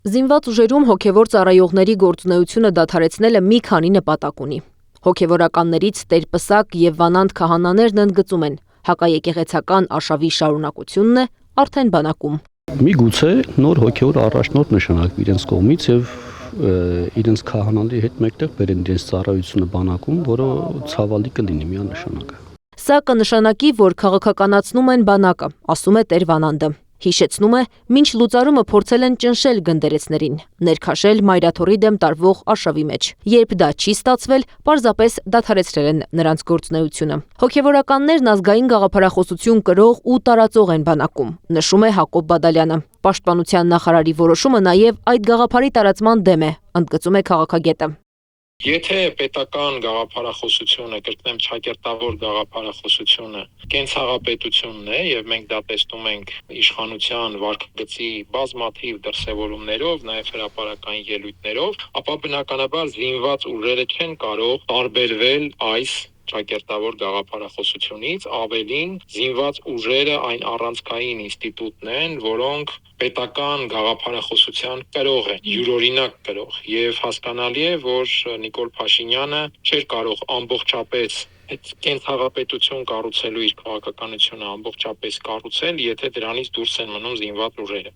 Զինված ուժերում հոգևոր ծառայողների գործունեությունը դադարեցնելը մի քանի նպատակ ունի։ Հոգևորականներից տերպսակ եւ վանանդ քահանաներն ընդգծում են, հակաեկեղեցական արշավի շարունակությունն է արդեն բանակում։ Միգուցե նոր հոգևոր առաջնորդ նշանակվի իրենց կողմից եւ իրենց քահանաների հետ մեկտեղ բերեն իրենց ծառայությունը բանակում, որը ցավալի կլինի միանշանակ։ Սա կնշանակի, որ քաղաքականացնում են բանակը, ասում է Տեր Վանանդը։ Հիշեցնում է, մինչ լուծարումը փորձել են ճնշել գնդերեցներին, ներքաշել մայրաթորի դեմ տարվող արշավի մեջ։ Երբ դա չի ստացվել, պարզապես դադարեցրել են նրանց գործունեությունը։ Հոգևորականներն ազգային գաղափարախոսություն կրող ու տարածող են բանակում, նշում է Հակոբ Բադալյանը։ Պաշտպանության նախարարի որոշումը նաև այդ գաղափարի տարածման դեմ է, ընդգծում է քաղաքագետը։ Եթե պետական գաղափարախոսությունը, կրկնեմ ճակերտավոր գաղափարախոսությունը, կենցաղապետությունն է եւ մենք դա տեսնում ենք իշխանության վարքագծի բազմաթիվ դրսևորումներով, նաեւ հրապարակային ելույթներով, ապա բնականաբար զինված ուժերը չեն կարող տարբերվել այս ճակերտավոր գաղափարախոսությունից, ավելին զինված ուժերը այն առանցքային ինստիտուտն են, որոնք պետական գաղափարախոսության կրող են, յուրօրինակ կրող, եւ հասկանալի է, որ Նիկոլ Փաշինյանը չէր կարող ամբողջապես այդ կենցաղապետություն կառուցելու իր քաղաքականությունը ամբողջապես կառուցել, եթե դրանից դուրս են մնում զինված ուժերը։